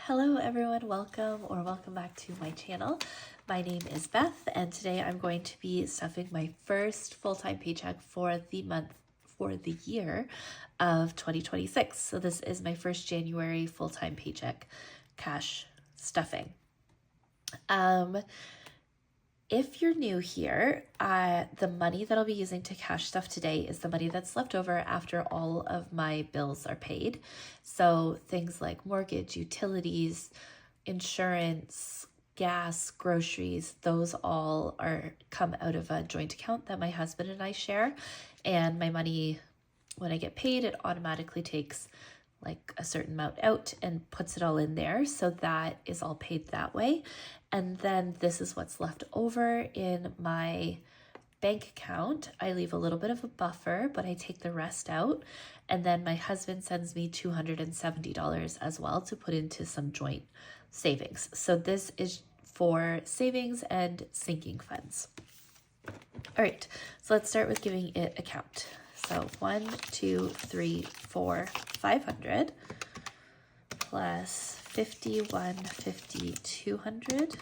Hello everyone, welcome back to my channel. My name is Beth and today I'm going to be stuffing my first full-time paycheck for the year of 2026. So this is my first January full-time paycheck cash stuffing. If you're new here, the money that I'll be using to cash stuff today is the money that's left over after all of my bills are paid. So things like mortgage, utilities, insurance, gas, groceries, those all come out of a joint account that my husband and I share. And my money, when I get paid, it automatically takes like a certain amount out and puts it all in there. So that is all paid that way. And then this is what's left over in my bank account. I leave a little bit of a buffer, but I take the rest out. And then my husband sends me $270 as well to put into some joint savings. So this is for savings and sinking funds. All right, so let's start with giving it a count. So 1, 2, 3, 4, 500 plus 50, 1, 50, 200,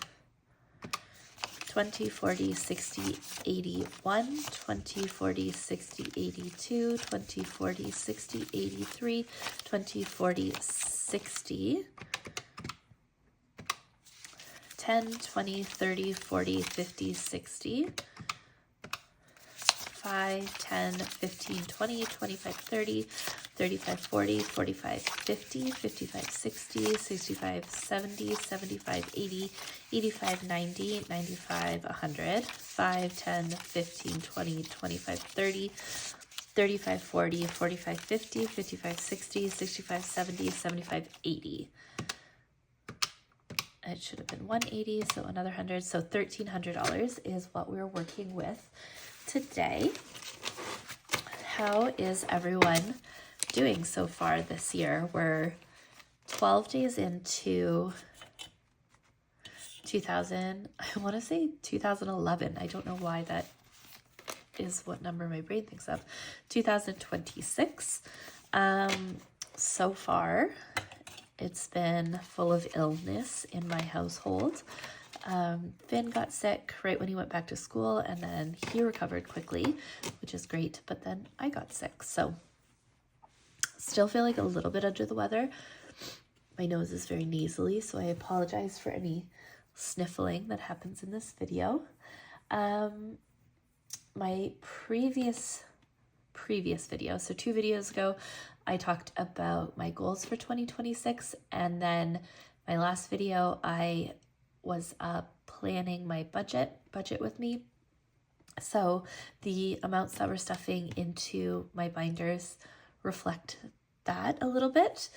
20, 40, 60, 81, 20, 40, 60, 82, 20, 40, 60, 83, 20, 40, 60, 10, 20, 30, 40, 50, 60, 5, 10, 15, 20, 25, 30, 35, 40, 45, 50, 55, 60, 65, 70, 75, 80, 85, 90, 95, 100, 5, 10, 15, 20, 25, 30, 35, 40, 45, 50, 55, 60, 65, 70, 75, 80. It should have been 180, so another 100. So $1,300 is what we're working with today. How is everyone doing so far this year? We're 12 days into 2011. I don't know why that is what number my brain thinks of. 2026. So far, it's been full of illness in my household. Finn got sick right when he went back to school, and then he recovered quickly, which is great, but then I got sick. So still feeling a little bit under the weather. My nose is very nasally, so I apologize for any sniffling that happens in this video. My previous video, so 2 videos ago, I talked about my goals for 2026, and then my last video, I was planning my budget with me. So the amounts that we're stuffing into my binders reflect that a little bit,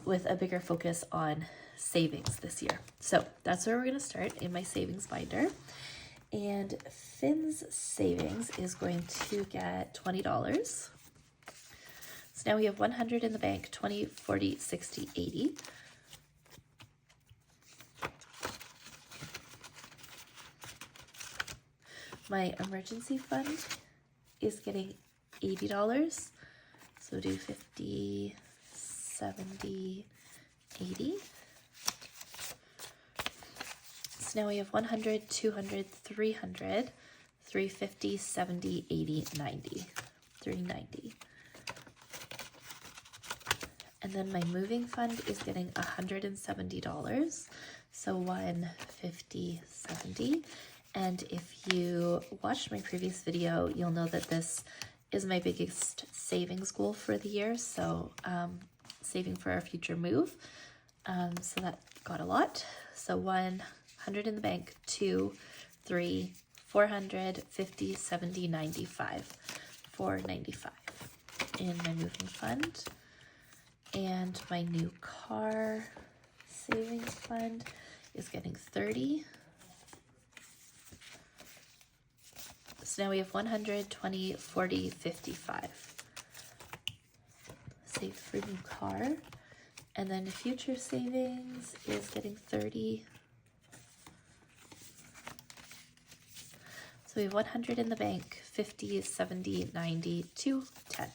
with a bigger focus on savings this year. So that's where we're going to start, in my savings binder. And Finn's savings is going to get $20. So now we have 100 in the bank, 20, 40, 60, 80. My emergency fund is getting $80. So do 50, 70, 80. So now we have 100, 200, 300, 350, 70, 80, 90, 390. And then my moving fund is getting $170. So 150, 70. And if you watched my previous video, you'll know that this is my biggest savings goal for the year. So saving for our future move. So that got a lot. So 100 in the bank, 2, 3, 400, 50, 70, 95, 495 in my moving fund. And my new car savings fund is getting 30. So now we have 100, 20, 40, 55. Save for new car. And then future savings is getting 30. So we have 100 in the bank, 50, 70, 90, 210.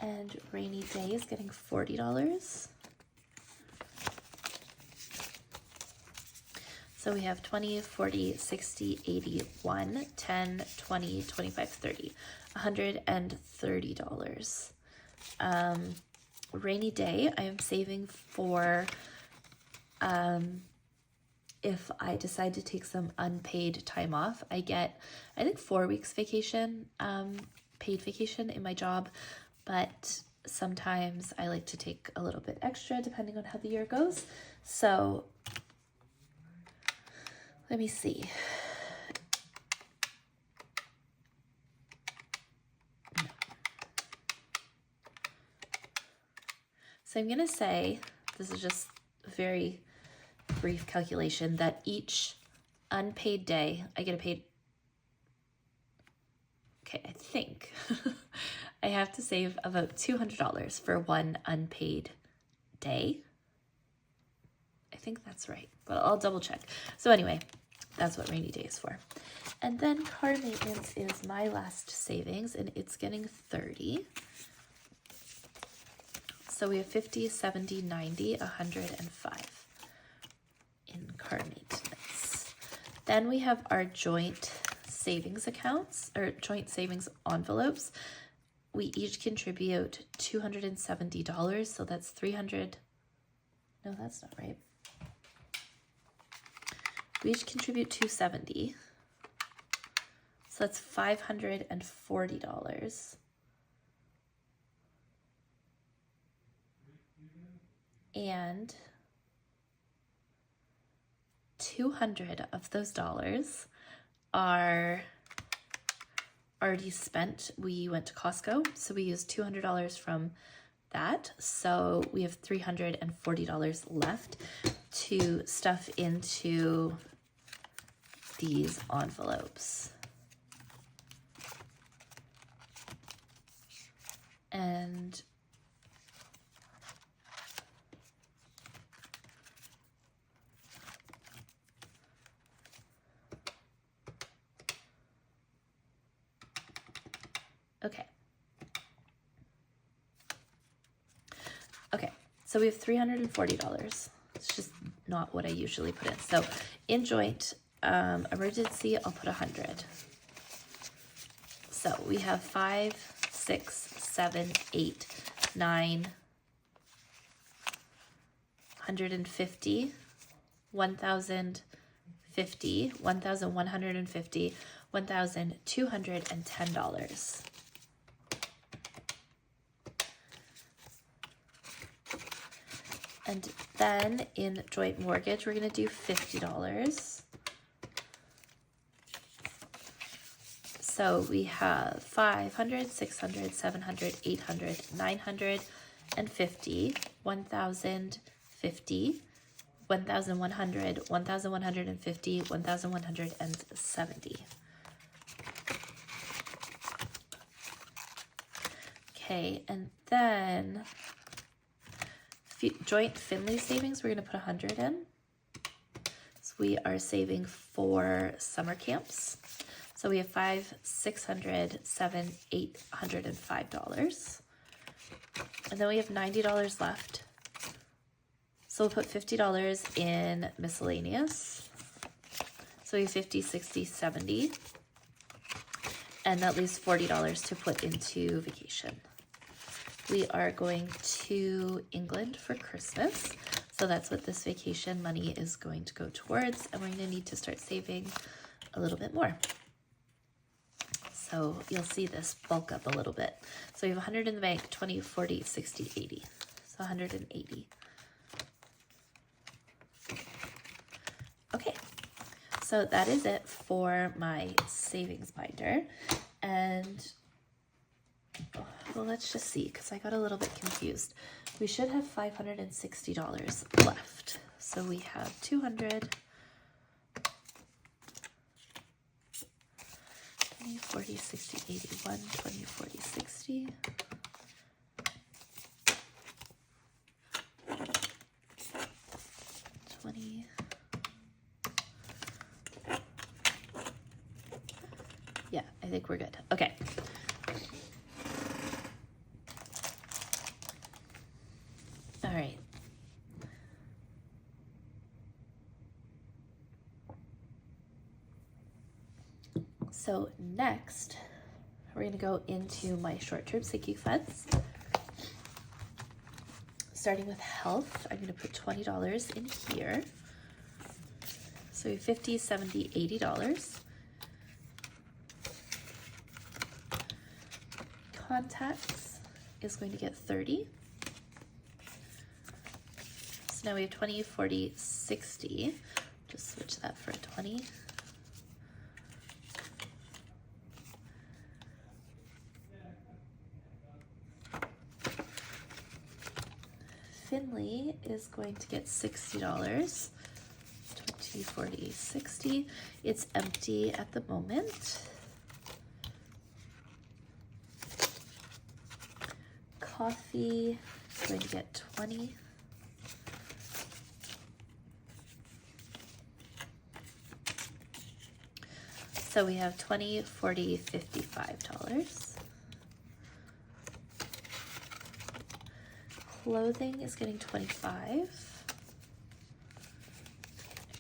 And Rainy Day is getting $40. So we have 20, 40, 60, 80, 1, 10, 20, 25, 30, $130. Rainy Day, I am saving for if I decide to take some unpaid time off. I get, I think, 4 weeks vacation, paid vacation in my job, but sometimes I like to take a little bit extra depending on how the year goes. So let me see. No. So I'm going to say, this is just a very brief calculation, that each unpaid day, I get paid, okay, I think I have to save about $200 for one unpaid day. I think that's right, but I'll double check. So anyway, that's what Rainy Day is for. And then car maintenance is my last savings, and it's getting 30. So we have 50, 70, 90, 105 in car maintenance. Then we have our joint savings accounts, or joint savings envelopes. We each contribute $270, so that's 300. No, that's not right. We each contribute $270, so that's $540. And 200 of those dollars are already spent. We went to Costco, so we used $200 from that. So we have $340 left to stuff into these envelopes. And okay. Okay, so we have $340. It's just not what I usually put in. So in joint emergency, I'll put 100. So we have 5, 6, 7, 8, 9, 150, 1,050, 1,150, $1,210. And then in joint mortgage, we're going to do $50. So we have 500, 600, 700, 800, 950, 1,050, 1,100, 1,150, 1,170. Okay, and then joint Finley savings, we're going to put 100 in. So we are saving for summer camps. So we have 5, 600, 7, $805. And then we have $90 left. So we'll put $50 in miscellaneous. So we have 50, 60, 70. And that leaves $40 to put into vacation. We are going to England for Christmas. So that's what this vacation money is going to go towards. And we're going to need to start saving a little bit more. So you'll see this bulk up a little bit. So we have 100 in the bank, 20, 40, 60, 80. So 180. Okay, so that is it for my savings binder. And well, let's just see, because I got a little bit confused. We should have $560 left. So we have 200, 20, 40, 60, 81, 20, 40, 60. Yeah, I think we're good. Okay. All right. So next, we're going to go into my short-term sinking funds. Starting with health, I'm going to put $20 in here. So we have $50, $70, $80. Contacts is going to get 30. So now we have 20, 40, 60. Just switch that for a 20. Finley is going to get $60. 20, 40, 60. It's empty at the moment. Coffee is going to get 20. So we have 20, 40, $55. Clothing is getting 25.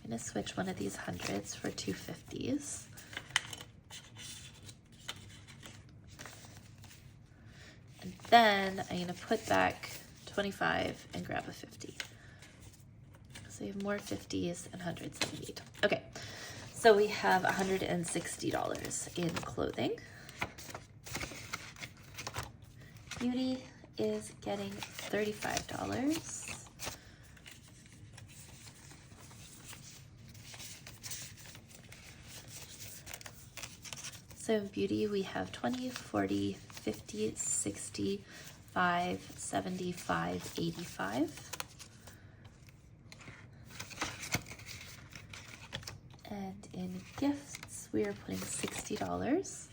I'm gonna switch one of these hundreds for two 50s. And then I'm gonna put back 25 and grab a 50. So we have more 50s and hundreds that we need. Okay, so we have $160 in clothing. Beauty is getting $35. So in beauty, we have 20, 40, 50, 60, 5, 75, 85. And in gifts, we are putting $60.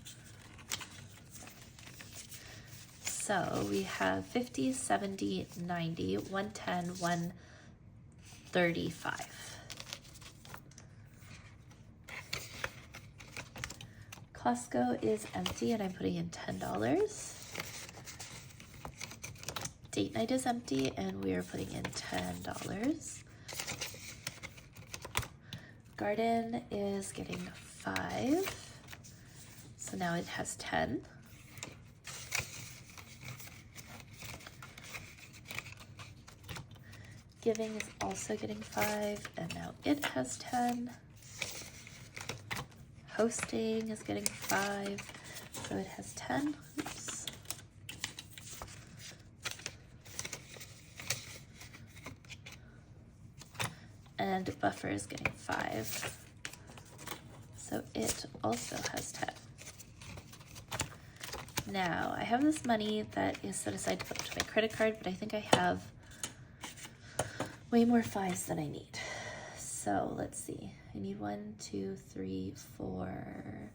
So we have 50, 70, 90, 110, 135. Costco is empty and I'm putting in $10. Date night is empty and we are putting in $10. Garden is getting 5. So now it has 10. Giving is also getting 5, and now it has 10. Hosting is getting 5, so it has 10. Oops. And buffer is getting 5, so it also has 10. Now, I have this money that is set aside to put to my credit card, but I think I have way more 5s than I need. So let's see. I need 1, 2, 3, 4,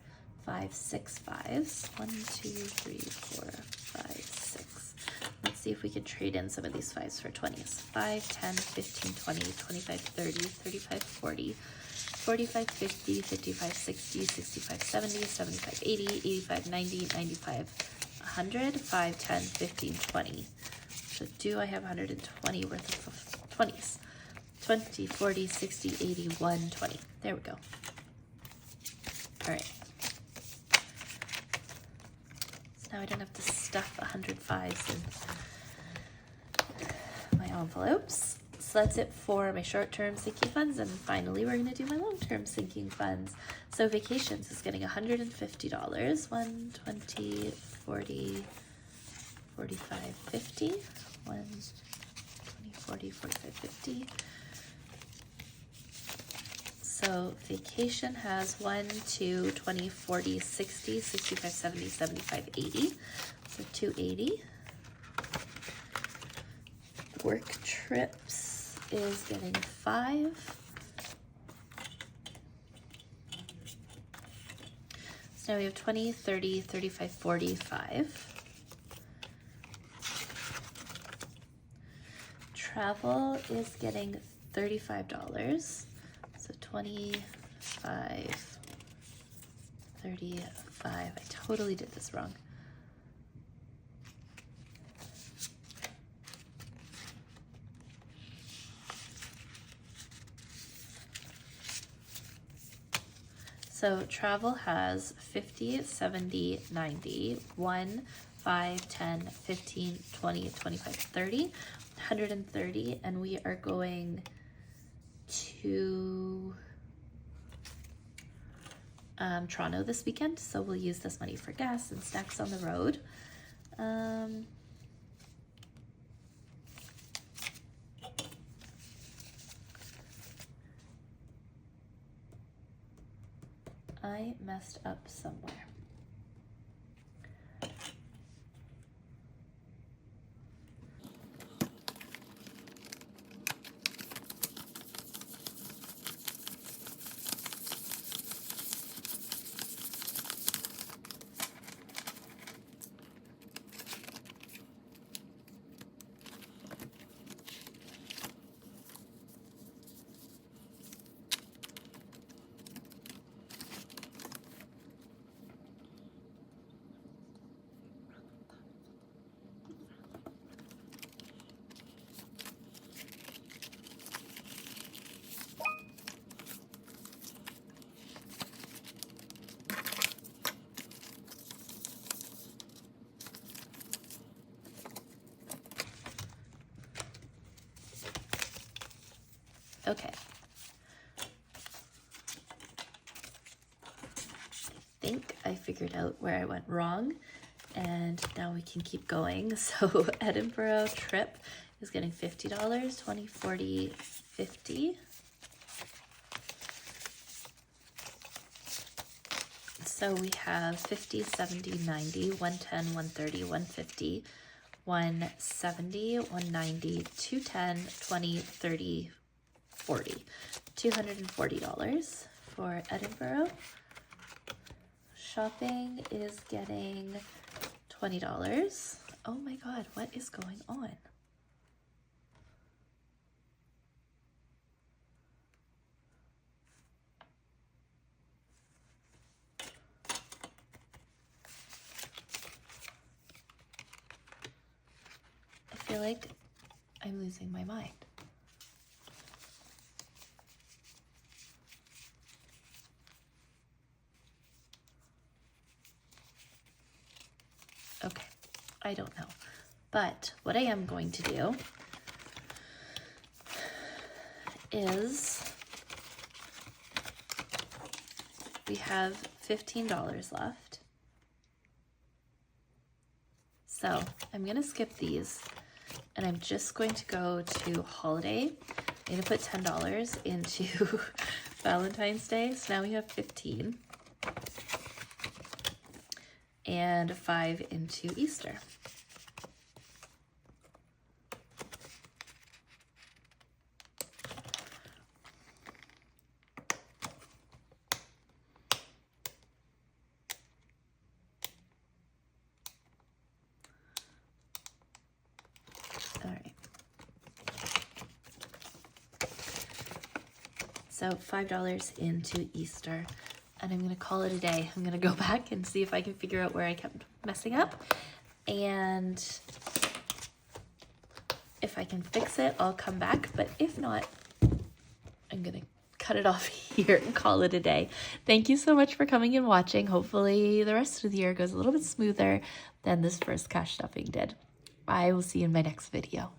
5, 6 5s. 1, 2, 3, 4, 5, 6. Let's see if we can trade in some of these 5s for 20s. 5, 10, 15, 20, 25, 30, 35, 40, 45, 50, 55, 60, 65, 70, 75, 80, 85, 90, 95, 100, 5, 10, 15, 20. So do I have 120 worth of 20s? 20, 40, 60, 80, 120. There we go. All right. So now I don't have to stuff 105s in my envelopes. So that's it for my short-term sinking funds. And finally, we're going to do my long-term sinking funds. So vacations is getting $150. 120, 40, 45, 50. 120, 40, 45, 50. So vacation has 1, 2, 20, 40, 60, 65, 70, 75, 80. So 280. Work trips is getting 5. So now we have 20, 30, 35, 45. Travel is getting $35. So 25, 35. I totally did this wrong. So travel has 50, 70, 90, 1, 5, 10, 15, 20, 25, 30, 130, and we are going to Toronto this weekend, so we'll use this money for gas and snacks on the road. I messed up somewhere. Okay. I think I figured out where I went wrong, and now we can keep going. So Edinburgh trip is getting $50, 20, 40, 50. So we have 50, 70, 90, 110, 130, 150, 170, 190, 210, 20, 30, 40. $240 for Edinburgh. Shopping is getting $20. Oh my God, what is going on? I feel like I'm losing my mind. Okay, I don't know. But what I am going to do is we have $15 left. So I'm going to skip these and I'm just going to go to holiday. I'm going to put $10 into Valentine's Day. So now we have 15. And 5 into Easter. All right. So $5 into Easter. And I'm going to call it a day. I'm going to go back and see if I can figure out where I kept messing up. And if I can fix it, I'll come back. But if not, I'm going to cut it off here and call it a day. Thank you so much for coming and watching. Hopefully the rest of the year goes a little bit smoother than this first cash stuffing did. I will see you in my next video.